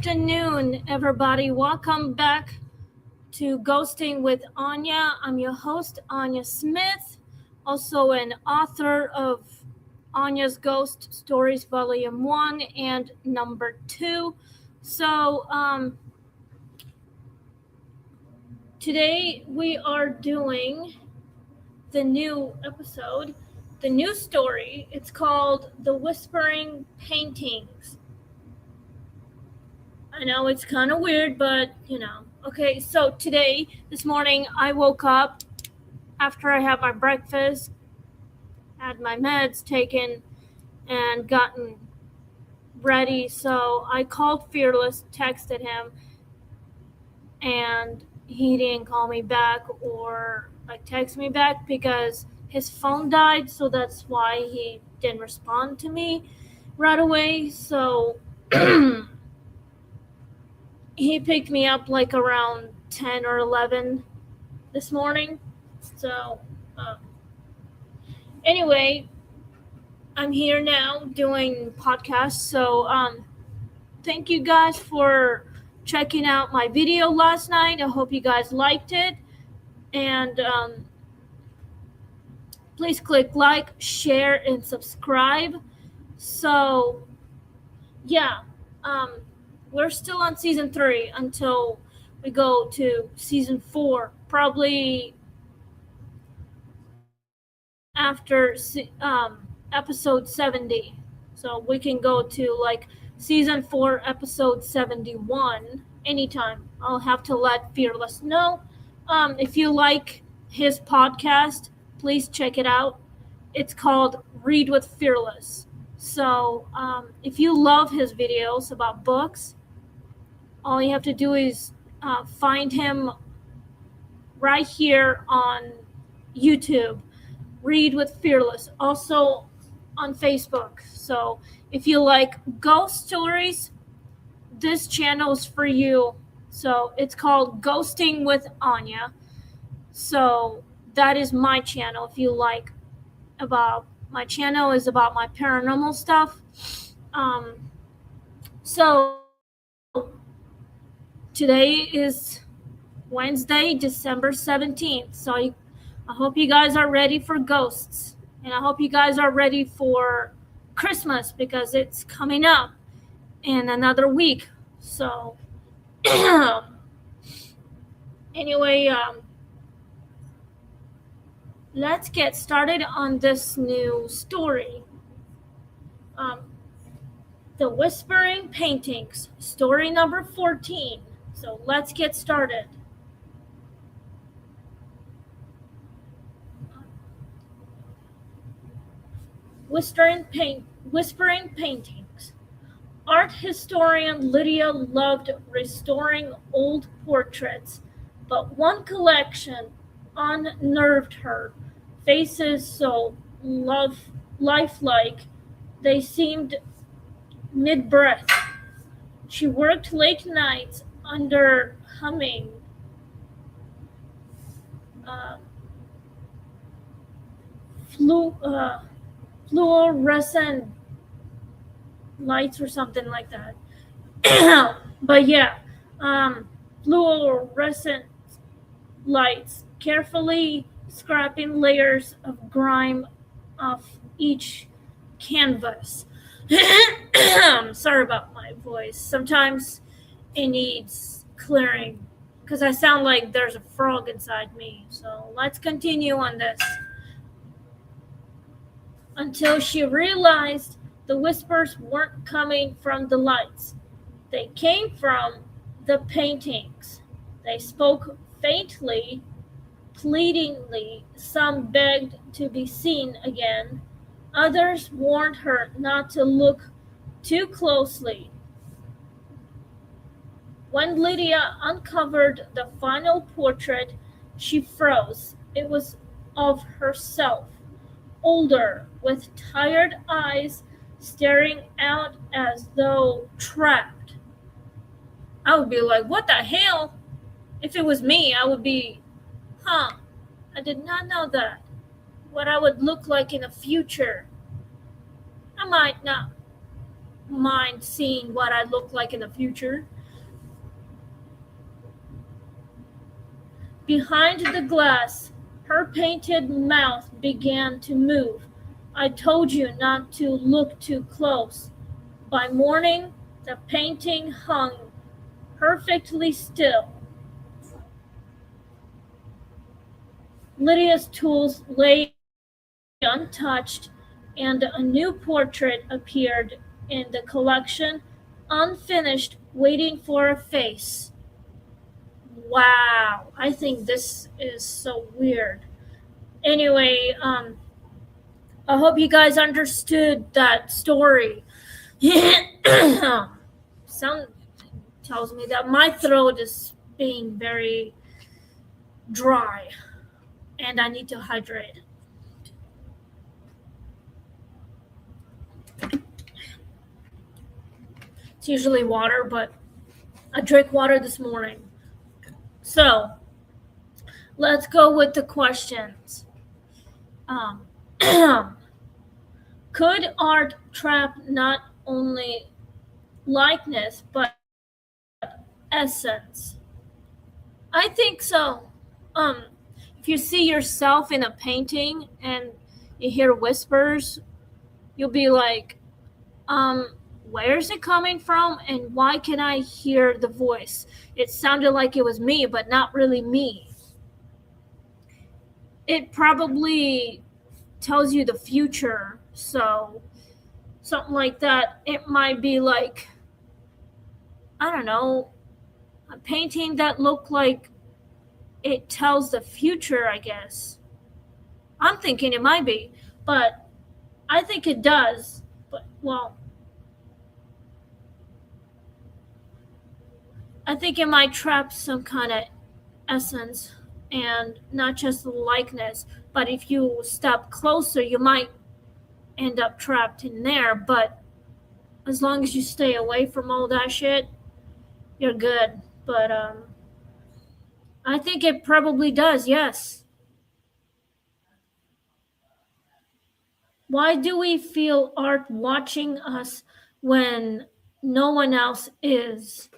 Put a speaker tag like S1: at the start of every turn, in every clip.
S1: afternoon, everybody. Welcome back to Ghosting with Anya. I'm your host, Anya Smith, also an author of Anya's Ghost Stories, Volume 1 and Number 2. So, today we are doing the new episode, the new story. It's called The Whispering Paintings. I know it's kind of weird, but Okay, so this morning, I woke up after I had my breakfast, had my meds taken, and gotten ready. So I called Fearless, texted him, and he didn't call me back or text me back because his phone died. So that's why he didn't respond to me right away. So he picked me up around 10 or 11 this morning. So anyway, I'm here now doing podcasts. So thank you guys for checking out my video last night. I hope you guys liked it. And please click like, share, and subscribe. So yeah, we're still on season 3 until we go to season 4, probably after episode 70. So we can go to season 4, episode 71 anytime. I'll have to let Fearless know. If you like his podcast, please check it out. It's called Read with Fearless. So if you love his videos about books, all you have to do is find him right here on YouTube. Read with Fearless, also on Facebook. So if you like ghost stories, this channel is for you. So it's called Ghosting with Anya. So that is my channel. If you like my channel is about my paranormal stuff. So today is Wednesday, December 17th. So I hope you guys are ready for ghosts. And I hope you guys are ready for Christmas because it's coming up in another week. So anyway, let's get started on this new story. The Whispering Paintings, story number 14. So let's get started. Whispering Paintings. Art historian Lydia loved restoring old portraits, but one collection unnerved her. Faces so lifelike, they seemed mid-breath. She worked late nights under humming fluorescent lights or something like that. But yeah, fluorescent lights, carefully scraping layers of grime off each canvas. Sorry about my voice. Sometimes it needs clearing because I sound like there's a frog inside me. So let's continue on this. Until she realized the whispers weren't coming from the lights. They came from the paintings. They spoke faintly, pleadingly. Some begged to be seen again. Others warned her not to look too closely. When Lydia uncovered the final portrait, she froze. It was of herself, older, with tired eyes staring out as though trapped. I would be like, what the hell? If it was me, I would be, I did not know that. What I would look like in the future. I might not mind seeing what I look like in the future. Behind the glass, her painted mouth began to move. I told you not to look too close. By morning, the painting hung perfectly still. Lydia's tools lay untouched, and a new portrait appeared in the collection, unfinished, waiting for a face. Wow, I think this is so weird. Anyway, I hope you guys understood that story. Sound tells me that my throat is being very dry and I need to hydrate. It's usually water, but I drank water this morning. So let's go with the questions. Um, could art trap not only likeness but essence? I think so. Um, if you see yourself in a painting and you hear whispers, you'll be like, where is it coming from and why can I hear the voice? It sounded like it was me, but not really me. It probably tells you the future, so something like that. It might be like, I don't know, a painting that looked like it tells the future, I guess. I'm thinking it might be, but I think it does. But, well, I think it might trap some kind of essence and not just the likeness. But if you step closer, you might end up trapped in there. But as long as you stay away from all that shit, you're good. But I think it probably does, yes. Why do we feel art watching us when no one else is?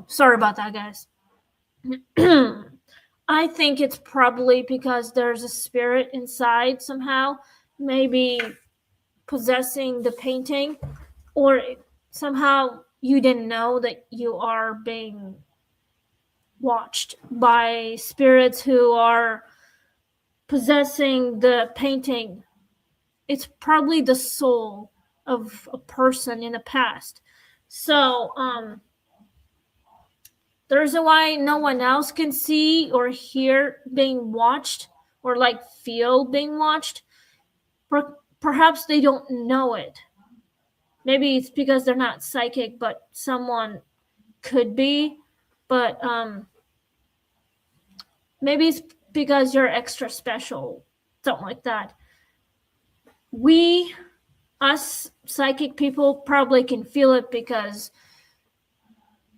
S1: Sorry about that, guys. I think it's probably because there's a spirit inside somehow, maybe possessing the painting, or somehow you didn't know that you are being watched by spirits who are possessing the painting. It's probably the soul of a person in the past. So, there's a why no one else can see or hear being watched or like feel being watched. Perhaps they don't know it. Maybe it's because they're not psychic, but someone could be. But maybe it's because you're extra special, something like that. Us psychic people probably can feel it because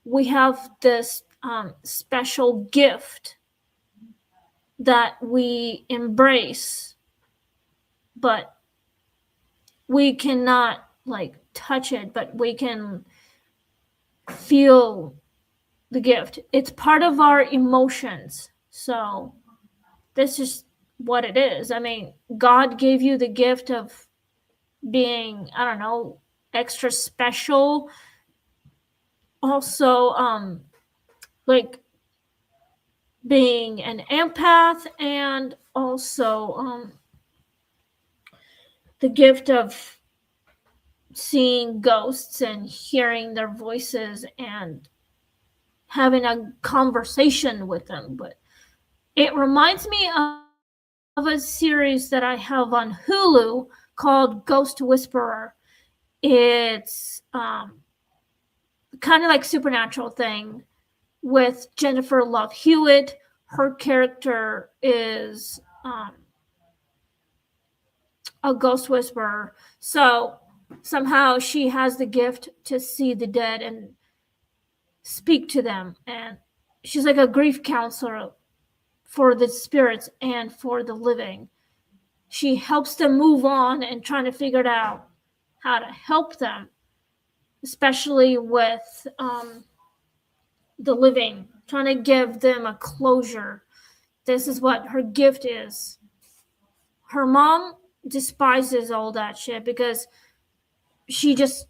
S1: we have this special gift that we embrace, but we cannot like touch it, but we can feel the gift. It's part of our emotions. So this is what it is. I mean, God gave you the gift of being, I don't know, extra special. Also, like being an empath, and also the gift of seeing ghosts and hearing their voices and having a conversation with them. But it reminds me of a series that I have on Hulu called Ghost Whisperer. It's kind of like supernatural thing with Jennifer Love Hewitt. Her character is a ghost whisperer. So somehow she has the gift to see the dead and speak to them. And she's like a grief counselor for the spirits and for the living. She helps them move on and trying to figure it out how to help them, especially with the living, trying to give them a closure. This is what her gift is. Her mom despises all that shit because she just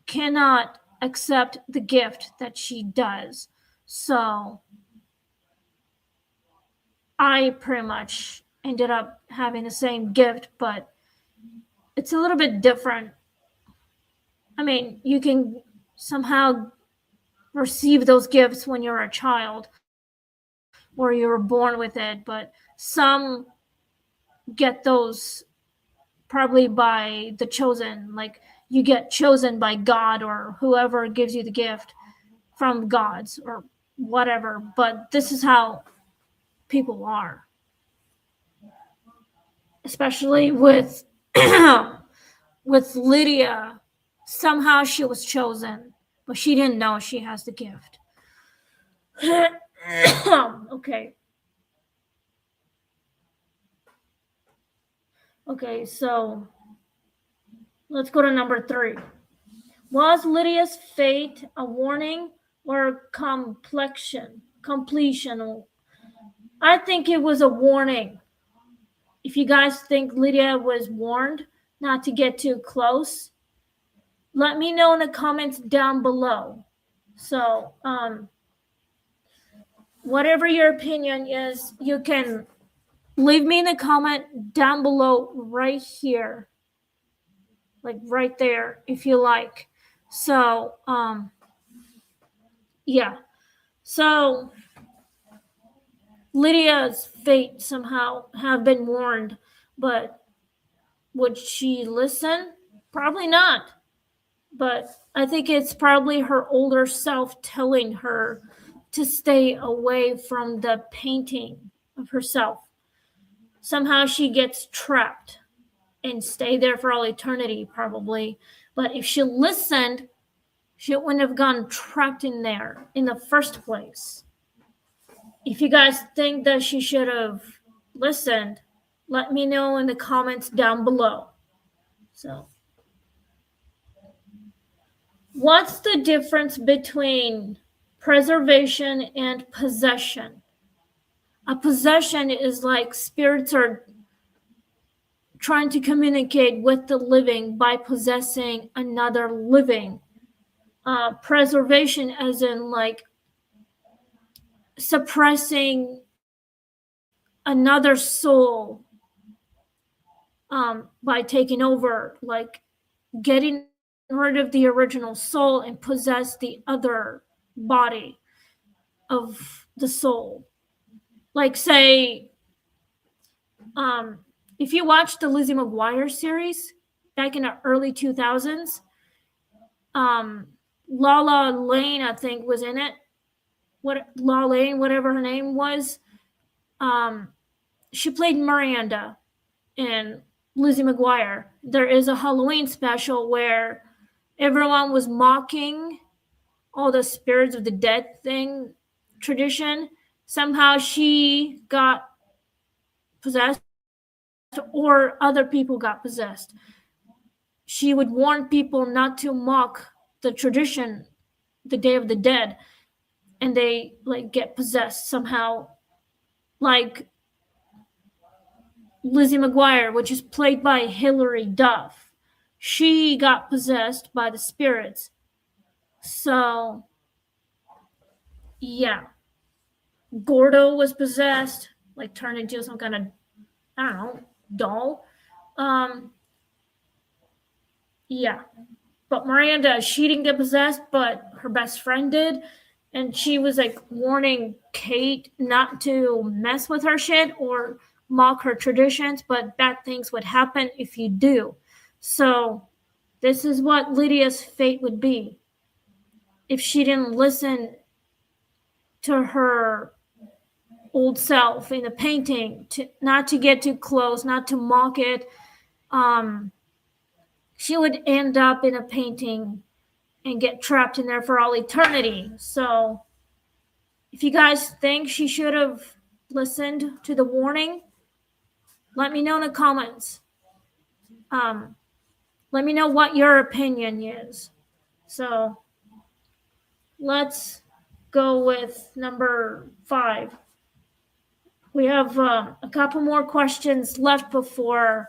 S1: cannot accept the gift that she does. So I pretty much ended up having the same gift, but it's a little bit different. I mean, you can somehow receive those gifts when you're a child or you were born with it, but some get those probably by the chosen. Like you get chosen by God or whoever gives you the gift from gods or whatever. But this is how people are, especially with with Lydia. Somehow she was chosen, but she didn't know she has the gift. Okay. Okay, so let's go to number 3. Was Lydia's fate a warning or completion? Completion. I think it was a warning. If you guys think Lydia was warned not to get too close, let me know in the comments down below. So, whatever your opinion is, you can leave me in the comment down below right here. Like right there, if you like. So, yeah. So, Lydia's fate somehow have been warned, but would she listen? Probably not. But I think it's probably her older self telling her to stay away from the painting of herself. Somehow she gets trapped and stay there for all eternity, probably. But if she listened, she wouldn't have gotten trapped in there in the first place. If you guys think that she should have listened, let me know in the comments down below. So, what's the difference between preservation and possession? A possession is like spirits are trying to communicate with the living by possessing another living. Preservation, as in like suppressing another soul by taking over, like getting rid of the original soul and possess the other body of the soul. Like say, if you watched the Lizzie McGuire series back in the early 2000s, Lala Lane, I think, was in it. Lala Lane, whatever her name was, she played Miranda in Lizzie McGuire. There is a Halloween special where everyone was mocking all the spirits of the dead thing tradition. Somehow she got possessed or other people got possessed. She would warn people not to mock the tradition, the Day of the Dead, and they like get possessed somehow. Like Lizzie McGuire, which is played by Hilary Duff, she got possessed by the spirits. So, yeah. Gordo was possessed, like turned into some kind of, I don't know, doll. Yeah. But Miranda, she didn't get possessed, but her best friend did. And she was like warning Kate not to mess with her shit or mock her traditions, but bad things would happen if you do. So this is what Lydia's fate would be if she didn't listen to her old self in the painting, not to get too close, not to mock it. She would end up in a painting and get trapped in there for all eternity. So if you guys think she should have listened to the warning, let me know in the comments. Let me know what your opinion is. So let's go with number 5. We have a couple more questions left before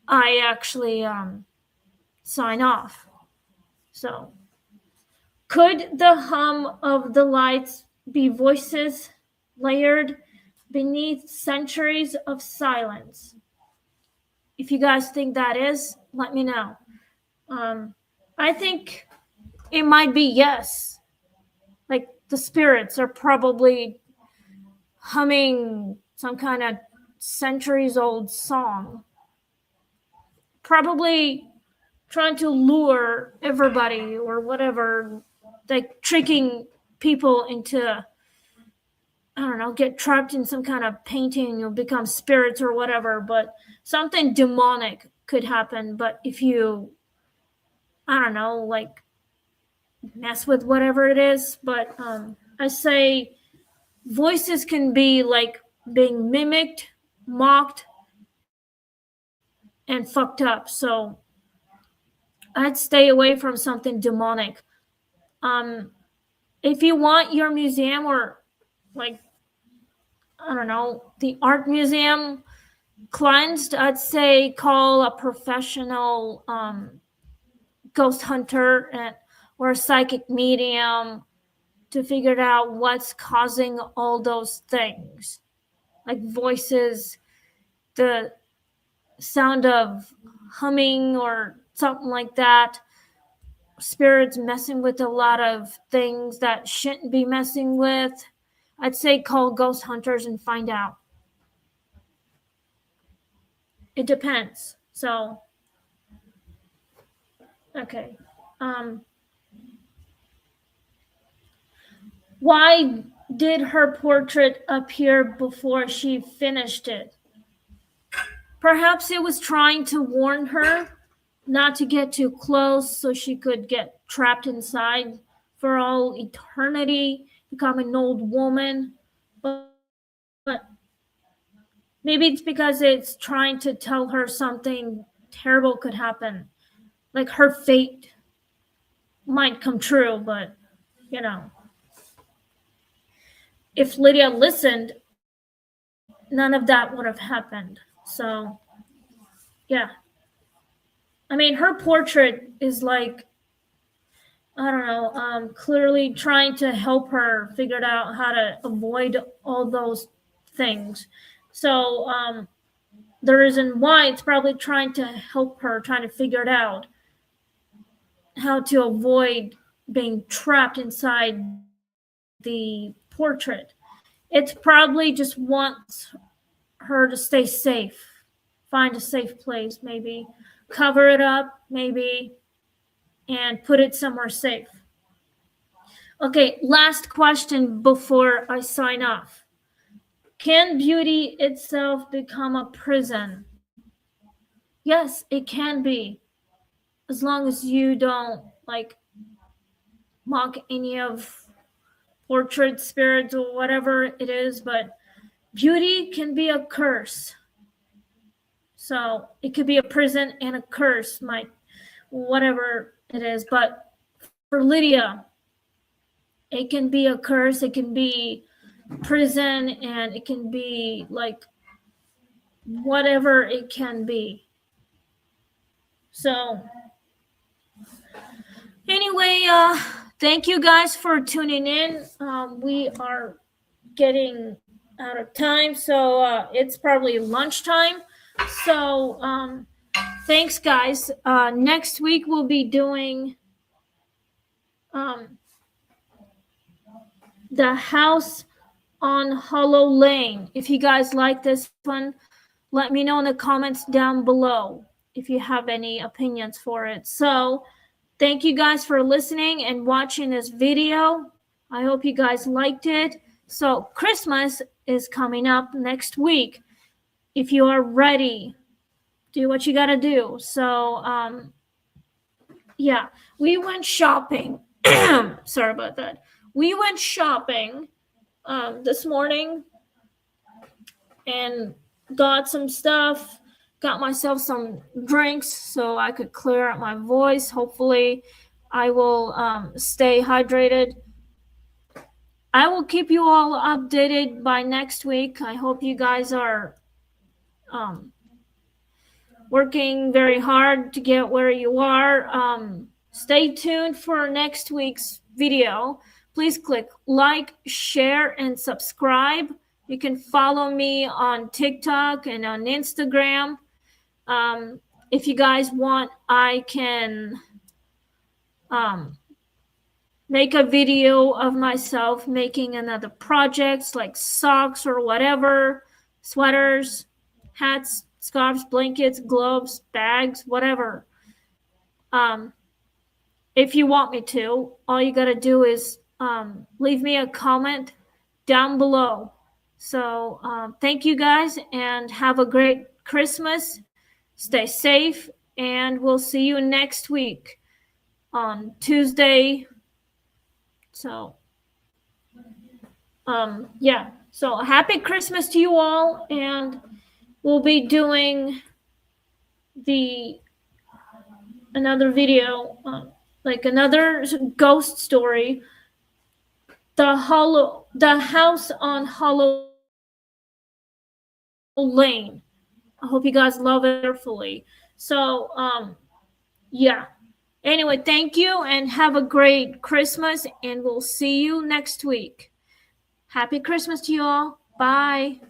S1: I actually sign off. So, could the hum of the lights be voices layered beneath centuries of silence? If you guys think that is, let me know. I think it might be yes. Like the spirits are probably humming some kind of centuries old song, probably trying to lure everybody or whatever, like tricking people into, I don't know, get trapped in some kind of painting or become spirits or whatever. But something demonic could happen. But if you, I don't know, like mess with whatever it is. But I say voices can be like being mimicked, mocked, and fucked up. So I'd stay away from something demonic. Um, if you want your museum or like, I don't know, the art museum cleansed, I'd say call a professional ghost hunter or a psychic medium to figure out what's causing all those things, like voices, the sound of humming or something like that, spirits messing with a lot of things that shouldn't be messing with. I'd say call ghost hunters and find out. It depends. So, okay. Why did her portrait appear before she finished it? Perhaps it was trying to warn her not to get too close so she could get trapped inside for all eternity, become an old woman. But maybe it's because it's trying to tell her something terrible could happen. Like her fate might come true, but you know, if Lydia listened, none of that would have happened. So, yeah. I mean, her portrait is like, I don't know, clearly trying to help her figure out how to avoid all those things. So, the reason why it's probably trying to help her, trying to figure it out, how to avoid being trapped inside the portrait. It probably just wants her to stay safe, find a safe place, maybe cover it up, maybe, and put it somewhere safe. Okay, last question before I sign off. Can beauty itself become a prison? Yes, it can be, as long as you don't like mock any of portrait spirits or whatever it is, but beauty can be a curse. So it could be a prison and a curse, whatever it is. But for Lydia, it can be a curse, it can be prison, and it can be like whatever it can be. So anyway, thank you guys for tuning in. We are getting out of time, so it's probably lunchtime. So thanks, guys. Next week we'll be doing the house on Hollow Lane. If you guys like this one, let me know in the comments down below if you have any opinions for it. So thank you guys for listening and watching this video. I hope you guys liked it. So Christmas is coming up next week. If you are ready, do what you gotta do. So yeah, we went shopping. Sorry about that. We went shopping this morning and got some stuff, got myself some drinks so I could clear out my voice. Hopefully I will stay hydrated. I will keep you all updated by next week. I hope you guys are working very hard to get where you are. Stay tuned for next week's video. Please click like, share, and subscribe. You can follow me on TikTok and on Instagram. If you guys want, I can make a video of myself making another projects like socks or whatever, sweaters, hats, scarves, blankets, gloves, bags, whatever. If you want me to, all you gotta do is leave me a comment down below. So thank you guys, and have a great Christmas. Stay safe, and we'll see you next week on Tuesday. So yeah, so happy Christmas to you all, and we'll be doing another video, like another ghost story, the house on Hollow Lane. I hope you guys love it carefully. So yeah, anyway, thank you, and have a great Christmas, and we'll see you next week. Happy Christmas to you all. Bye.